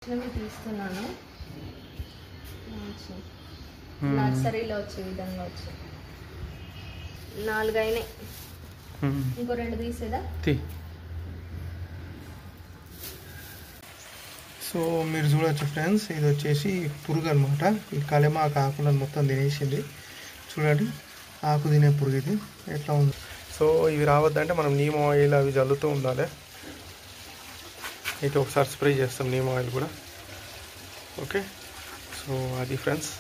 తీస్తున్నాను నర్సరీలో వచ్చే విధంగా వచ్చి 4 అయినాయి. ఇంకో 2 తీసేదా? సో మీరు చూడొచ్చు ఫ్రెండ్స్, ఇది వచ్చేసి పురుగు అనమాట. ఈ కలెమాకు ఆకులను మొత్తం తినేసింది. చూడండి, ఆకు తినే పురుగు ఇది ఎట్లా ఉంది. సో ఇవి రావద్దంటే మనం నీమ్ ఆయిల్ అవి చల్లుతూ ఉండాలి. అయితే ఒకసారి స్ప్రే చేస్తాం నీమ్ ఆయిల్ కూడా. ఓకే, సో అది friends.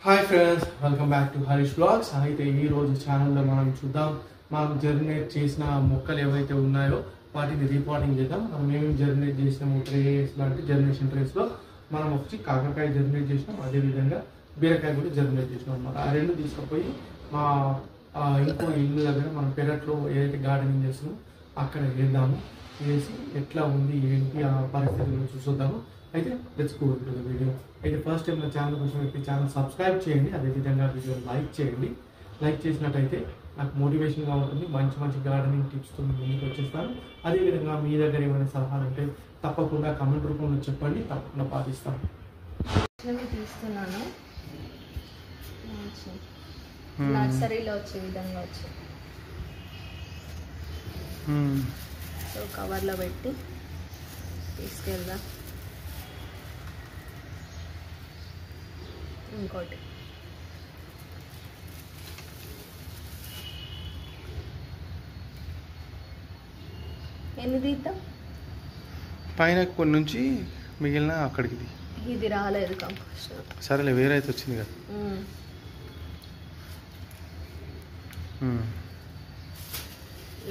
Hi friends, welcome back to Harish blogs. అయితే ఈరోజు ఛానల్లో మనం చూద్దాం, మనం జర్మినేట్ చేసిన మొక్కలు ఏవైతే ఉన్నాయో వాటిని రిపోర్టింగ్ చేద్దాం. మనం ఏమేమి జర్మినేట్ చేసినాము ట్రేస్లో అంటే జర్మినేషన్ ట్రేస్లో మనం వచ్చి కాకరకాయ జర్మినేట్ చేసినాం, అదేవిధంగా బీరకాయ కూడా జర్మినేట్ చేసినాం అన్నమాట. ఆ రెండు తీసుకుపోయి మా ఇంకో ఇల్లు దగ్గర మనం పెరట్లో ఏదైతే గార్డెనింగ్ చేస్తున్నామో అక్కడ వేద్దాము. వేసి ఎట్లా ఉంది ఏంటి ఆ పరిస్థితులను చూద్దాము. అయితే let's go to the video. అయితే ఫస్ట్ టైం నా ఛానల్ కోసం అయితే ఛానల్ సబ్స్క్రైబ్ చేయండి, అదేవిధంగా వీడియో లైక్ చేయండి. లైక్ చేసినట్టయితే నాకు మోటివేషన్గా ఉంటుంది, మంచి మంచి గార్డెనింగ్ టిప్స్తో ముందుకు వచ్చేస్తాను. అదేవిధంగా మీ దగ్గర ఏమైనా సలహాలు ఉంటే తప్పకుండా కమెంట్ రూపంలో చెప్పండి, తప్పకుండా పాటిస్తాను. తీస్తున్నాను నర్సరీలో వచ్చే విధంగా వచ్చి సో కవర్లో పెట్టి తీసుకెళ్దాం. ఇంకోటి ఎన్ని తీద్దాం? పైన కొన్ని నుంచి మిగిలిన అక్కడికి ఇది రాలేదు కంపోస్ట్. సరేలే, వేరే అయితే వచ్చింది కదా.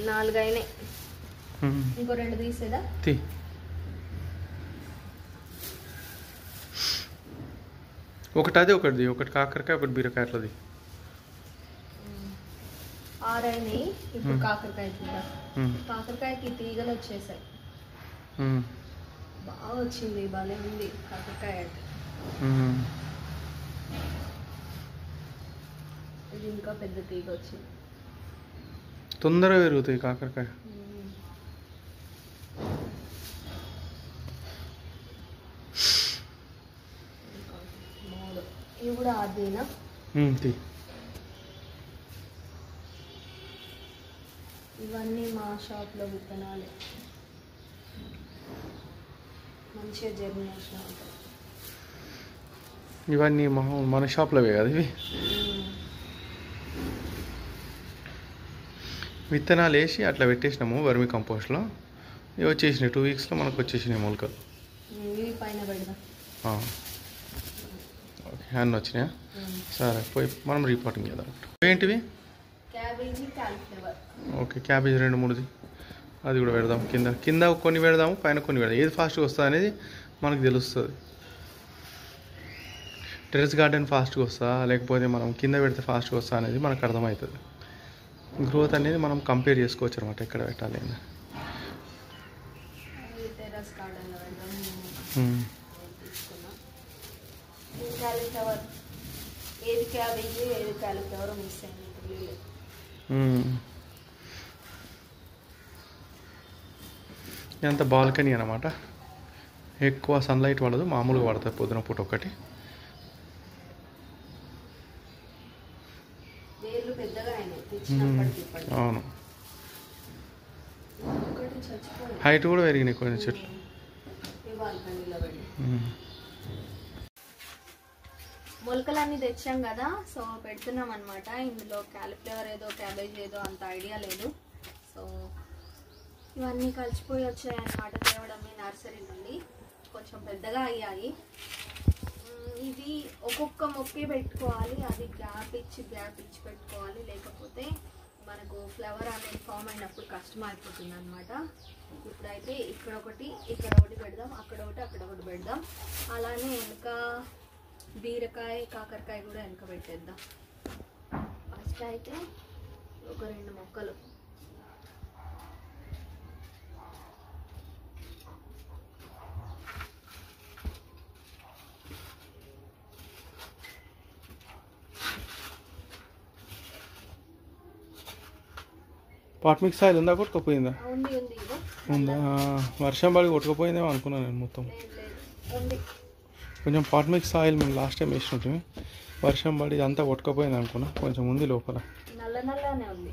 4 అయినాయి. ఇంకో 2 తీసేదా? ఒకటి అది ఒకటిది, ఒకటి కాకరకాయ ఒకటి బీరకాయ అట్లది. 6 అయినాయి. ఇప్పుడు కాకరకాయ చూద్దాం. కాకరకాయకి తీగలు వచ్చేసాయి, బాగా వచ్చింది, భలే ఉంది కాకరకాయ. ఇది ఇంకా పెద్ద తీగ వచ్చింది, తొందరగా పెరుగుతాయి కాకరకాయ. ఇవి కూడా అదేనా? ఇవన్నీ మా షాప్లో విత్తనాలు, మంచిగా జర్మినేషన్ అవుతాయి. ఇవన్నీ మన షాప్లోవే కదా ఇవి. విత్తనాలు వేసి అట్లా పెట్టేసినాము వర్మి కంపోస్ట్లో. ఇవి వచ్చేసినాయి 2 వీక్స్లో మనకు వచ్చేసినాయి మొలకలు. ఇవి పైన పెడదాం. ఓకే, అన్నీ వచ్చినాయా? సరే, పోయి మనం రిపోర్టింగ్ చేద్దాం. ఏంటివి? Cabbage, cauliflower. ఓకే, క్యాబేజీ 2-3 అది కూడా పెడదాం. కింద కొన్ని పెడదాము, పైన కొన్ని పెడదాం. ఏది ఫాస్ట్గా వస్తుంది అనేది మనకు తెలుస్తుంది. టెర్రస్ గార్డెన్ ఫాస్ట్గా వస్తా లేకపోతే మనం కింద పెడితే ఫాస్ట్గా వస్తా అనేది మనకు అర్థమవుతుంది. గ్రోత్ అనేది మనం కంపేర్ చేసుకోవచ్చు అనమాట, ఎక్కడ పెట్టాలి అని. టెర్రస్ గార్డెన్లో పెడదాం. కాలీఫ్లవర్, ఏది క్యాబేజీ ఏది కాలీఫ్లవర్ మిక్స్ అయింది. ఇదంతా బాల్కనీ అనమాట, ఎక్కువ సన్లైట్ పడదు, మామూలుగా పడుతుంది పొద్దున పూట ఒకటి. అవును, హైట్ కూడా పెరిగినాయి కొన్ని చెట్లు. మొలకలన్నీ తెచ్చాం కదా, సో పెడుతున్నాం అనమాట. ఇందులో కాలీఫ్లవర్ ఏదో క్యాబేజ్ ఏదో అంత ఐడియా లేదు. సో ఇవన్నీ కలిసిపోయి వచ్చాయి అన్నమాట, తేవడమే నర్సరీ నుండి. కొంచెం పెద్దగా అయ్యాయి. ఇది ఒక్కొక్క మొక్కే పెట్టుకోవాలి, అది గ్యాప్ ఇచ్చి పెట్టుకోవాలి, లేకపోతే మనకు ఫ్లవర్ అనేది ఫామ్ అయినప్పుడు కష్టం అయిపోతుంది అనమాట. ఇప్పుడైతే ఇక్కడ ఒకటి పెడదాం, అక్కడ ఒకటి పెడదాం. అలానే వెనక బీరకాయ కాకరకాయ కూడా వెనక పెట్టేద్దాం. ఫస్ట్ అయితే ఒక 2 మొక్కలు పాట్ మిక్స్ సాయిల్ ఉందా కొట్టుకుపోయిందా? ఉంది ఉంది ఇదో ఉందా? వర్షం పడి కొట్టుకుపోయిందేమో అనుకున్నాను నేను మొత్తం. లేదు ఉంది. కొంచెం పాట్ మిక్స్ ఆయిల్ మేము లాస్ట్ టైం వేసినట్టు వర్షం పడి అంతా కొట్టుకుపోయింది అనుకున్నా. కొంచెం ఉంది లోపల. నల్ల నల్లనే ఉంది.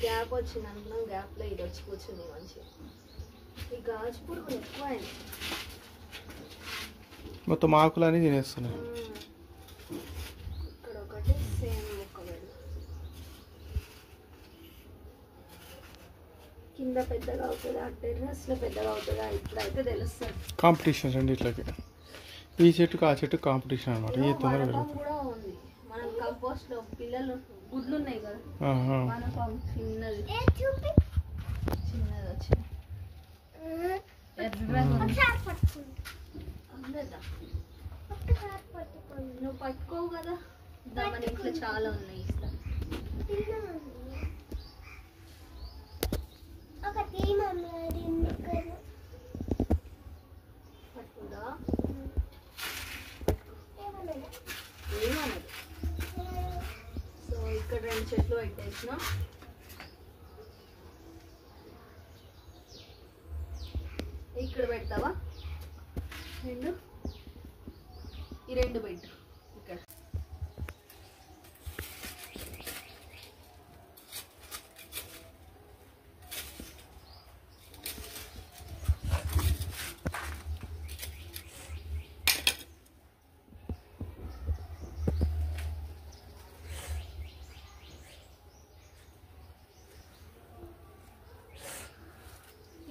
గ్యాప్ వచ్చింది అనుకున్నాం, గ్యాప్లో ఇది వచ్చి కూర్చుంది మంచిగా. ఈ గాజు పురుగులు ఎక్కువైంది. మొత్తం ఆకులని తినేస్తున్నాయి. ఇక్కడ ఒకటి సేమ్ మొక్క పెడదాం. కింద పెద్దగా అవుతుందా, టెర్రస్లో పెద్దగా అవుతుందా ఇప్పుడైతే తెలుస్తుంది. కాంపిటీషన్ రెండిట్లకి, ఈ చెట్టుకు ఆ చెట్టు కాంపిటీషన్ అనమాట. ఏ తొందరగా కూడా ఉంది. మనం కంపోస్ట్ లో పిల్లలు గుడ్లు ఉన్నాయి కదా, వానపాము చిన్నది చిన్నది వచ్చింది. నువ్వు పట్టుకోవు కదా, మన ఇంట్లో చాలా ఉన్నాయి. పట్టుకుందా? ఏమన్నది? సో ఇక్కడ 2 చెట్లు పెట్టేసిన. ఇక్కడ పెడతావా? ఈ 2 పెట్టు ఇక్కడ.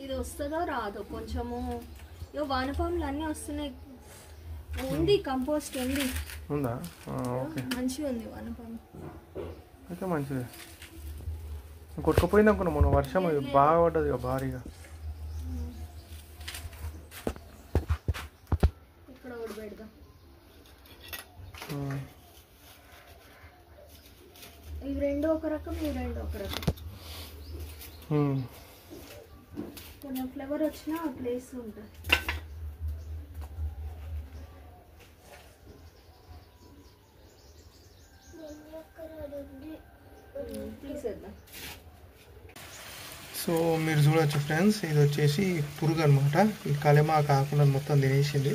ఇది వస్తుందో రాదో కొంచెము. ఇక వానపాములు అన్నీ వస్తున్నాయి. ఉంది కంపోస్ట్ ఉంది. ఉందా? ఓకే, మంచిగా ఉంది వానపాము. అయితే మంచిది. కొట్టుకుపోయింది అనుకున్నా మొన్న వర్షం బాగా పడ్డది భారీగా. ఇక్కడ ఒకటి పెడదాం. ఇవి 2 ఒక రకం, ఇవి 2 ఒక రకం. కొంచెం ఫ్లేవర్ వచ్చినా ప్లేస్ ఉంటుంది. తీసేద్దాం. సో మీరు చూడవచ్చు ఫ్రెండ్స్, ఇది వచ్చేసి పురుగు అనమాట. ఈ కలెమాకు ఆకులను మొత్తం తినేసింది.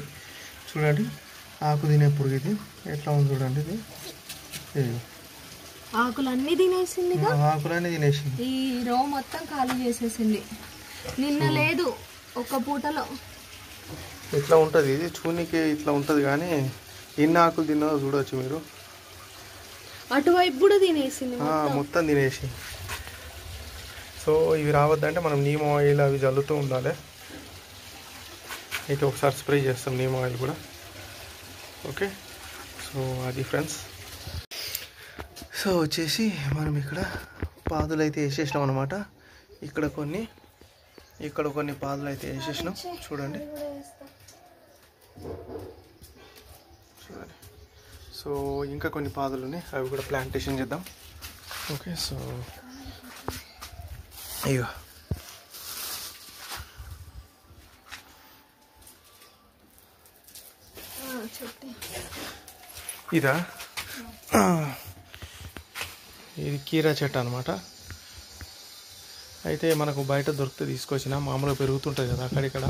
చూడండి, ఆకు తినే పురుగు ఇది. ఎట్లా ఉంది చూడండి. ఇది ఆకులన్నీ తినేసింది. ఆకులన్నీ తినేసింది. ఈ రో మొత్తం ఖాళీ చేసేసింది. నిన్న లేదు, ఒక పూటలో. ఇట్లా ఉంటుంది ఇది చూనికి, ఇట్లా ఉంటుంది. కానీ ఎన్ని ఆకులు తిన్నదో చూడవచ్చు మీరు. అటువైపు కూడా తినేసింది మొత్తం తినేసి. సో ఇవి రావద్దంటే మనం నీమ్ ఆయిల్ అవి చల్లుతూ ఉండాలి. అయితే ఒకసారి స్ప్రే చేస్తాం నీమ్ ఆయిల్ కూడా. ఓకే, సో అది ఫ్రెండ్స్. సో వచ్చేసి మనం ఇక్కడ పాదులు అయితే వేసేసినాం అనమాట. ఇక్కడ కొన్ని, ఇక్కడ కొన్ని పాదులు అయితే వేసేసినాం. చూడండి చూడండి. సో ఇంకా కొన్ని పాదులు ఉన్నాయి, అవి కూడా ప్లాంటేషన్ చేద్దాం. ఓకే, సో అయ్యో ఇదా? ఇది కీరా చెట్టు అనమాట. అయితే మనకు బయట దొరికితే తీసుకొచ్చిన, మామూలుగా పెరుగుతుంటుంది కదా అక్కడిక్కడ,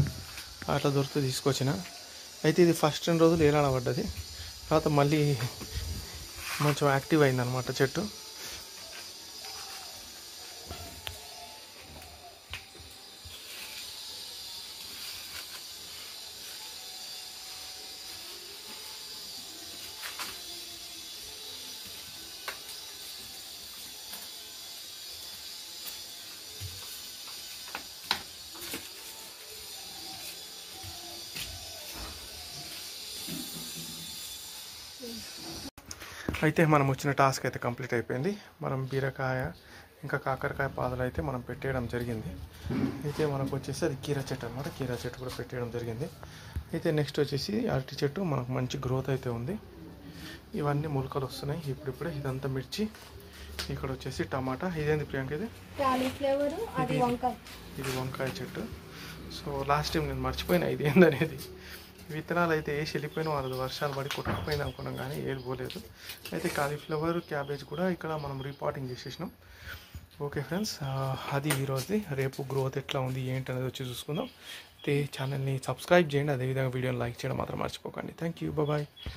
అట్లా దొరికితే తీసుకొచ్చిన. అయితే ఇది ఫస్ట్ 2 రోజులు ఏలాడబడ్డది. తర్వాత మళ్ళీ కొంచెం యాక్టివ్ అయిందనమాట చెట్టు. అయితే మనం వచ్చిన టాస్క్ అయితే కంప్లీట్ అయిపోయింది. మనం బీరకాయ ఇంకా కాకరకాయ పాదులు అయితే మనం పెట్టేయడం జరిగింది. అయితే మనకు వచ్చేసి అది కీరా చెట్టు అనమాట. కీరా చెట్టు కూడా పెట్టేయడం జరిగింది. అయితే నెక్స్ట్ వచ్చేసి అరటి చెట్టు మనకు మంచి గ్రోత్ అయితే ఉంది. ఇవన్నీ మొలకలు వస్తున్నాయి ఇప్పుడిప్పుడే. ఇదంతా మిర్చి, ఇక్కడ వచ్చేసి టమాటా. ఇదేంది ప్రియాంక? ఇది కాలీఫ్లవర్, అది వంకాయ. ఇది వంకాయ చెట్టు. సో లాస్ట్ టైం నేను మర్చిపోయినా ఇది ఏందనేది. విత్తనాలు అయితే వేసి వెళ్ళిపోయినా వాళ్ళది వర్షాలు పడి కొట్టుకుపోయింది అనుకున్నాం, కానీ ఏది పోలేదు. అయితే కాలీఫ్లవర్, క్యాబేజ్ కూడా ఇక్కడ మనం రీపాటింగ్ చేసేసినాం. ఓకే ఫ్రెండ్స్, అది ఈరోజుది. రేపు గ్రోత్ ఎట్లా ఉంది ఏంటి అనేది వచ్చి చూసుకుందాం. అయితే ఛానల్ని సబ్స్క్రైబ్ చేయండి, అదేవిధంగా వీడియోని లైక్ చేయడం మాత్రం మర్చిపోకండి. Thank you, bye.